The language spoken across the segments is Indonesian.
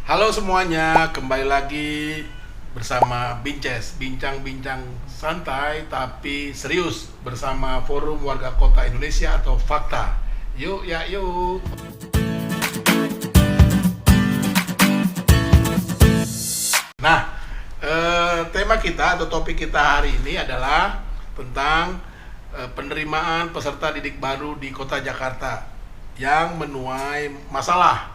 Halo semuanya, kembali lagi bersama Binces, bincang-bincang santai tapi serius bersama Forum Warga Kota Indonesia atau Fakta. Yuk ya yuk. Nah, tema kita atau topik kita hari ini adalah tentang penerimaan peserta didik baru di Kota Jakarta yang menuai masalah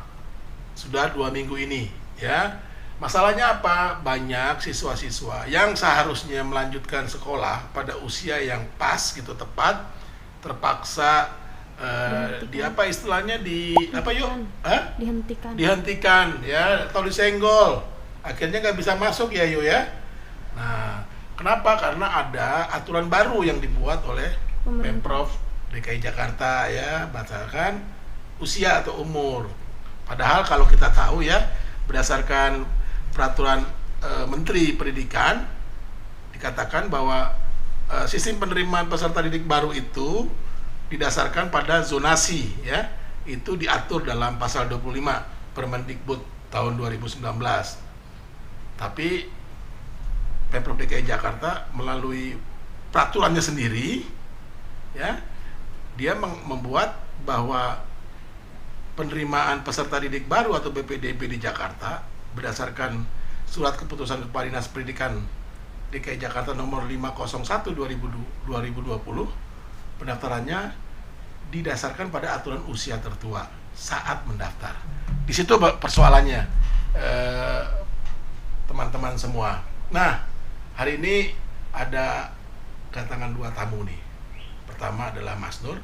sudah 2 minggu ini, ya. Masalahnya apa? Banyak siswa-siswa yang seharusnya melanjutkan sekolah pada usia yang pas gitu, tepat, terpaksa di apa istilahnya, di apa yuk? Dihentikan ya, atau disenggol, akhirnya nggak bisa masuk ya yuk ya. Nah, kenapa? Karena ada aturan baru yang dibuat oleh Pemprov DKI Jakarta ya, berdasarkan usia atau umur. Padahal kalau kita tahu ya, berdasarkan peraturan Menteri Pendidikan dikatakan bahwa sistem penerimaan peserta didik baru itu didasarkan pada zonasi ya. Itu diatur dalam pasal 25 Permendikbud tahun 2019. Tapi Pemprov DKI Jakarta melalui peraturannya sendiri ya, dia membuat bahwa penerimaan peserta didik baru atau BPDB di Jakarta berdasarkan Surat Keputusan Kepala Dinas Pendidikan DKI Jakarta nomor 501 2020, pendaftarannya didasarkan pada aturan usia tertua saat mendaftar. Di situ persoalannya, teman-teman semua. Nah, hari ini ada kedatangan 2 tamu nih. Pertama adalah Mas Nur,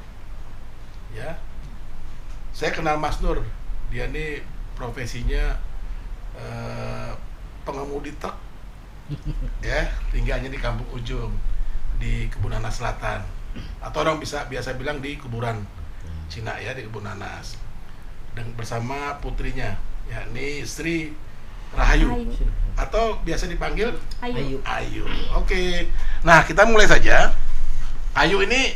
ya. Saya kenal Mas Nur, dia nih profesinya pengemudi truk, ya, tinggalnya di Kampung Ujung, di Kebun Nanas Selatan, atau orang biasa bilang di Kuburan Cina ya, di Kebun Nanas. Dan bersama putrinya, yakni Sri Rahayu, atau biasa dipanggil Ayu. Oke. Nah, kita mulai saja. Ayu ini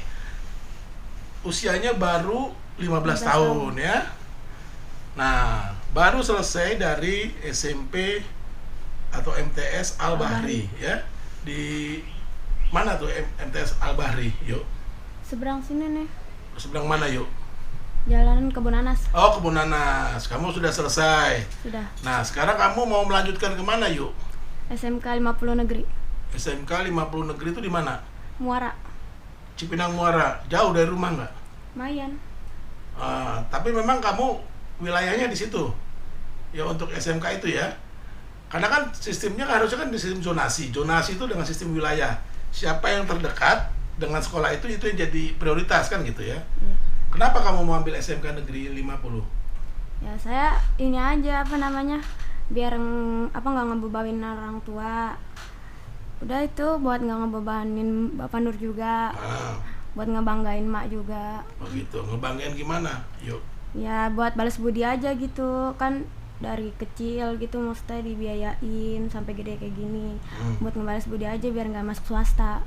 usianya baru 15 tahun ya. Nah, baru selesai dari SMP atau MTS Al-Bahri ya. Di mana tuh MTS Al-Bahri? Yuk. Seberang sini nih. Seberang mana yuk? Jalan Kebun Nanas. Oh, Kebun Nanas. Kamu sudah selesai. Sudah. Nah, sekarang kamu mau melanjutkan kemana yuk? SMK 50 Negeri. SMK 50 Negeri itu di mana? Muara. Cipinang Muara. Jauh dari rumah nggak? Lumayan. Tapi memang kamu wilayahnya di situ ya untuk SMK itu ya, karena kan sistemnya harusnya kan di sistem zonasi itu dengan sistem wilayah, siapa yang terdekat dengan sekolah itu yang jadi prioritas kan gitu ya. Ya. Kenapa kamu mau ambil SMK Negeri 50? Ya saya ini aja biar nggak ngebebanin orang tua. Udah itu buat nggak ngebebanin Bapak Nur juga. Buat ngebanggain mak juga. Begitu, ngebanggain gimana? Yuk. Ya buat balas budi aja gitu, kan dari kecil gitu maksudnya dibiayain sampai gede kayak gini. Buat ngebalas budi aja biar nggak masuk swasta.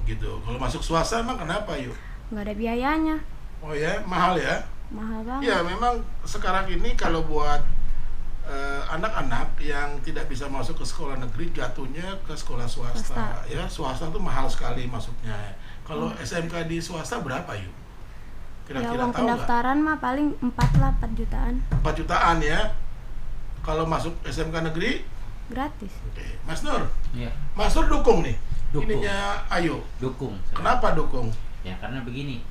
Gitu. Kalau masuk swasta emang kenapa yuk? Nggak ada biayanya. Oh ya, mahal ya? Mahal banget. Ya memang sekarang ini kalau buat anak-anak yang tidak bisa masuk ke sekolah negeri jatuhnya ke sekolah swasta. Ya, swasta tuh mahal sekali masuknya. Kalau SMK di swasta berapa yuk? Kira-kira ya, uang tahu pendaftaran mah paling 4 jutaan. 4 jutaan ya. Kalau masuk SMK negeri Gratis. Oke. Mas Nur. Iya. Mas Nur dukung nih. Dukung. Ininya Ayu. Dukung. Kenapa dukung? Ya karena begini,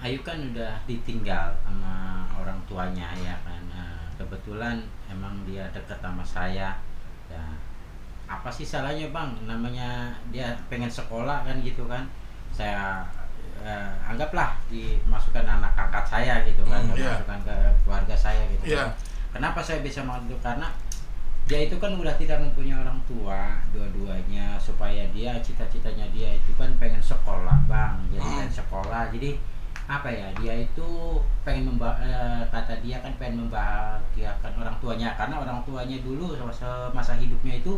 Ayu kan udah ditinggal sama orang tuanya ya kan. Kebetulan emang dia dekat sama saya. Ya apa sih salahnya bang? Namanya dia pengen sekolah kan gitu kan. Saya anggaplah dimasukkan anak angkat saya gitu kan, dimasukkan ke keluarga saya gitu. Yeah. Kenapa saya bisa masuk? Karena dia itu kan udah tidak mempunyai orang tua dua-duanya, supaya dia cita-citanya dia itu kan pengen sekolah bang, jadi pengen sekolah. Jadi apa ya, dia itu pengen kata dia kan pengen membahagiakan orang tuanya, karena orang tuanya dulu masa hidupnya itu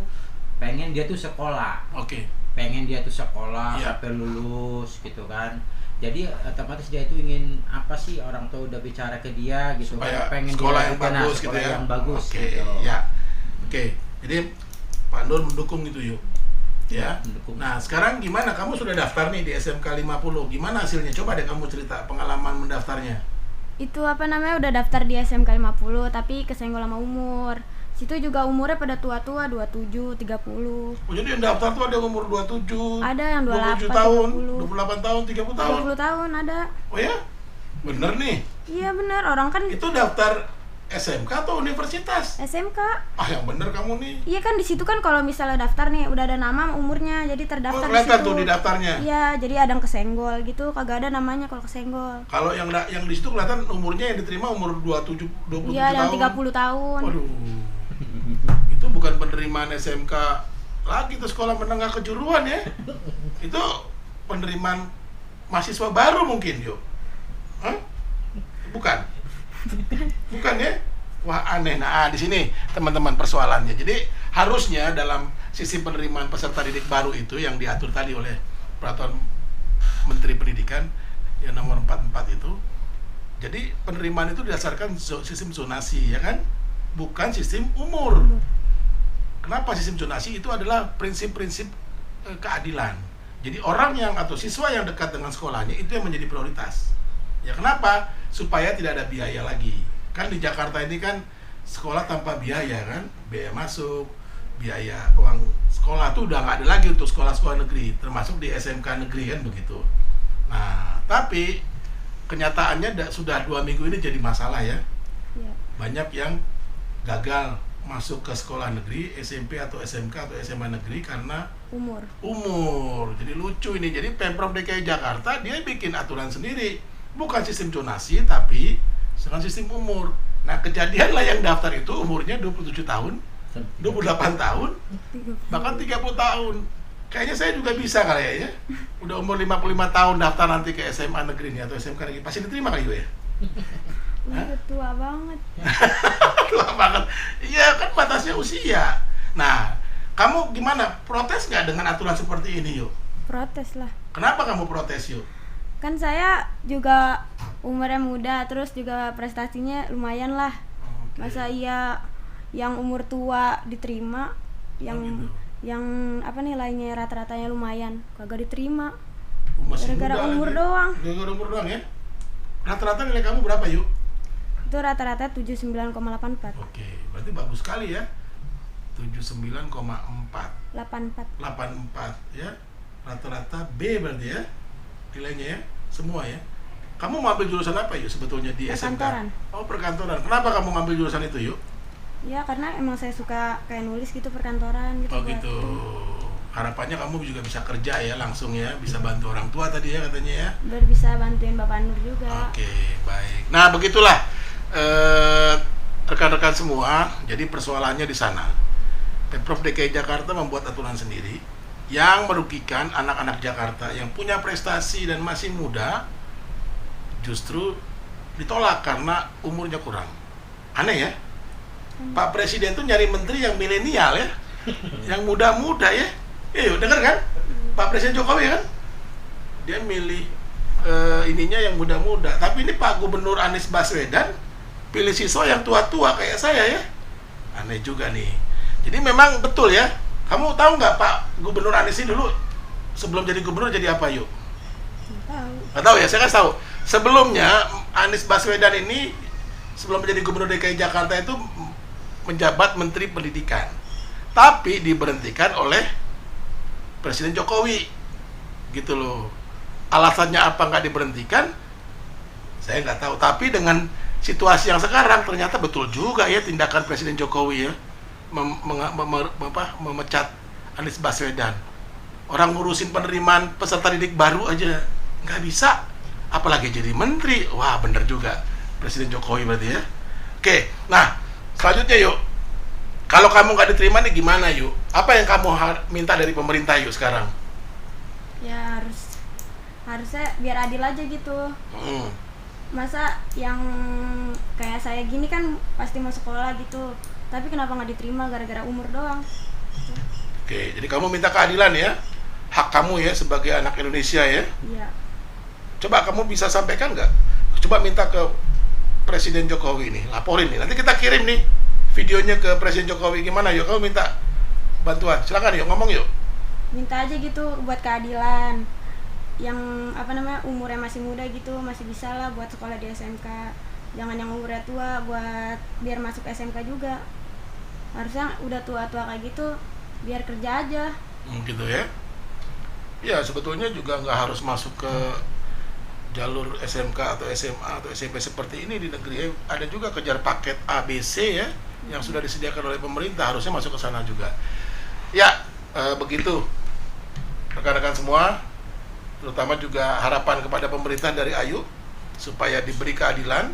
pengen dia tuh sekolah. Oke. Pengen dia tuh sekolah sampai lulus gitu kan. Jadi otomatis dia itu ingin apa sih, orang tua udah bicara ke dia gitu, Supaya pengen sekolah dia yang dikenal, bagus gitu sekolah ya. yang bagus Oke, gitu. ya. Oke. Jadi Pak Nur mendukung itu yuk. Ya. Mendukung. Nah, sekarang gimana? Kamu sudah daftar nih di SMK 50. Gimana hasilnya? Coba deh kamu cerita pengalaman mendaftarnya. Itu apa namanya, udah daftar di SMK 50 tapi kesenggol sama umur. Situ juga umurnya pada tua-tua, 27, 30. Oh, jadi yang daftar tuh ada yang umur 27, Ada yang 27 28, tahun, 30. 28 tahun, 30 tahun. 20 tahun ada. Oh ya? Bener nih. Iya benar, orang kan Itu daftar SMK atau universitas? SMK. Ah, yang bener kamu nih. Iya kan di situ kan kalau misalnya daftar nih udah ada nama umurnya, jadi Oh, terdaftar di kelihatan situ. tuh di daftarnya. Iya, jadi ada yang kesenggol gitu, kagak ada namanya kalau kesenggol. Kalau yang di situ kelihatan umurnya yang diterima umur 27 Iya, yang tahun. 30 tahun. Waduh. Itu bukan penerimaan SMK lagi, itu sekolah menengah kejuruan ya. Itu penerimaan mahasiswa baru mungkin, yuk. Hah? Bukan. Bukan ya? Wah, aneh. Nah, di sini teman-teman persoalannya. Jadi harusnya dalam sistem penerimaan peserta didik baru itu yang diatur tadi oleh Peraturan Menteri Pendidikan yang nomor 44 itu. Jadi penerimaan itu didasarkan sistem zonasi, ya kan? Bukan sistem umur. Kenapa sistem zonasi? Itu adalah prinsip-prinsip keadilan. Jadi orang yang atau siswa yang dekat dengan sekolahnya itu yang menjadi prioritas. Ya kenapa? Supaya tidak ada biaya lagi. Kan di Jakarta ini kan sekolah tanpa biaya kan, biaya masuk, biaya uang sekolah tuh udah nggak ada lagi untuk sekolah-sekolah negeri, termasuk di SMK negeri kan begitu. Nah, tapi kenyataannya sudah 2 minggu ini jadi masalah ya. Iya. Banyak yang gagal masuk ke sekolah negeri, SMP atau SMK atau SMA negeri karena umur. Jadi lucu ini. Jadi Pemprov DKI Jakarta dia bikin aturan sendiri, bukan sistem zonasi tapi dengan sistem umur. Nah, kejadianlah yang daftar itu umurnya 27 tahun, 28 tahun, bahkan 30 tahun. Kayaknya saya juga bisa kali ya. Udah umur 55 tahun daftar nanti ke SMA negeri nih atau SMK negeri. Pasti diterima kali ya? Udah tua banget. Tua banget. Iya kan batasnya usia. Nah, kamu gimana? Protes nggak dengan aturan seperti ini, yuk? Protes lah. Kenapa kamu protes, yuk? Kan saya juga umurnya muda, terus juga prestasinya lumayan lah. Oke. Masa iya yang umur tua diterima, yang gitu. yang apa nilainya rata-ratanya lumayan kagak diterima. Masih Gara-gara muda umur lagi. doang. Gara-gara umur doang ya? Rata-rata nilai kamu berapa, yuk? Itu rata-rata 79,84. Oke, berarti bagus sekali ya. 79,4. 84. 84 ya. Rata-rata B berarti ya. Nilainya ya, semua ya. Kamu mau ambil jurusan apa, yuk, sebetulnya di SMK? Perkantoran. Oh, perkantoran. Kenapa kamu ngambil jurusan itu, yuk? Ya karena emang saya suka kayak nulis gitu, perkantoran gitu. Oh buat- gitu. Harapannya kamu juga bisa kerja ya langsung ya, bisa bantu orang tua tadi ya katanya ya. Biar bisa bantuin Bapak Nur juga. Oke, baik. Nah, begitulah rekan-rekan semua. Jadi persoalannya di sana. Pemprov DKI Jakarta membuat aturan sendiri yang merugikan anak-anak Jakarta yang punya prestasi dan masih muda, justru ditolak karena umurnya kurang. Aneh ya? Pak Presiden tuh nyari menteri yang milenial ya, yang muda-muda ya. Yuk, denger kan? Pak Presiden Jokowi kan? Dia milih ininya yang muda-muda. Tapi ini Pak Gubernur Anies Baswedan pilih siswa yang tua-tua kayak saya ya. Aneh juga nih. Jadi memang betul ya. Kamu tahu nggak Pak Gubernur Anies ini dulu sebelum jadi gubernur jadi apa, yuk? Nggak tahu. Nggak tahu ya, saya kasih tahu. Sebelumnya Anies Baswedan ini sebelum menjadi gubernur DKI Jakarta itu menjabat Menteri Pendidikan, tapi diberhentikan oleh Presiden Jokowi, gitu loh. Alasannya apa nggak diberhentikan? Saya nggak tahu. Tapi dengan situasi yang sekarang ternyata betul juga ya tindakan Presiden Jokowi ya, memecat Anies Baswedan. Orang ngurusin penerimaan peserta didik baru aja nggak bisa, apalagi jadi menteri. Wah, bener juga Presiden Jokowi berarti ya. Oke, nah selanjutnya yuk. Kalau kamu nggak diterima nih gimana, yuk? Apa yang kamu minta dari pemerintah, yuk, sekarang? Ya harusnya biar adil aja gitu. Masa yang kayak saya gini kan pasti mau sekolah gitu, tapi kenapa nggak diterima gara-gara umur doang? Oke, jadi kamu minta keadilan ya, hak kamu ya sebagai anak Indonesia ya. Iya. Coba kamu bisa sampaikan nggak? Coba minta ke Presiden Jokowi nih, laporin nih. Nanti kita kirim nih videonya ke Presiden Jokowi. Gimana yuk, kamu minta bantuan. Silakan yuk, ngomong yuk. Minta aja gitu buat keadilan. Yang apa namanya, umurnya masih muda gitu, masih bisa lah buat sekolah di SMK. Jangan yang umurnya tua buat biar masuk SMK juga. Harusnya udah tua-tua kayak gitu biar kerja aja. Gitu ya. Ya sebetulnya juga nggak harus masuk ke jalur SMK atau SMA atau SMP seperti ini di negeri. Ada juga kejar paket ABC ya, yang sudah disediakan oleh pemerintah, harusnya masuk ke sana juga. Ya, begitu rekan-rekan semua, terutama juga harapan kepada pemerintah dari Ayu supaya diberi keadilan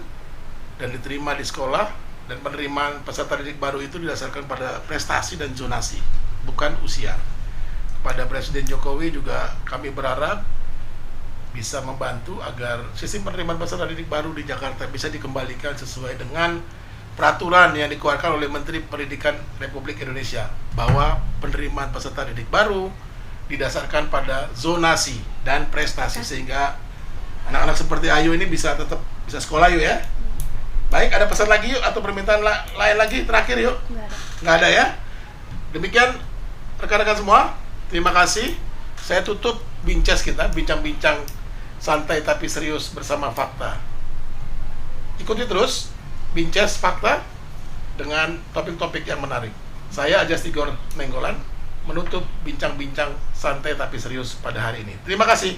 dan diterima di sekolah, dan penerimaan peserta didik baru itu didasarkan pada prestasi dan zonasi, bukan usia. Pada Presiden Jokowi juga kami berharap bisa membantu agar sistem penerimaan peserta didik baru di Jakarta bisa dikembalikan sesuai dengan peraturan yang dikeluarkan oleh Menteri Pendidikan Republik Indonesia, bahwa penerimaan peserta didik baru didasarkan pada zonasi dan prestasi, sehingga anak-anak seperti Ayu ini bisa tetap bisa sekolah yuk ya. Baik, ada pesan lagi yuk atau permintaan lain lagi terakhir yuk? Nggak ada ya? Demikian rekan-rekan semua, terima kasih. Saya tutup bincas kita, bincang-bincang santai tapi serius bersama fakta. Ikuti terus Bincas Fakta dengan topik-topik yang menarik. Saya Ajas Tigor Nenggolan menutup bincang-bincang santai tapi serius pada hari ini. Terima kasih.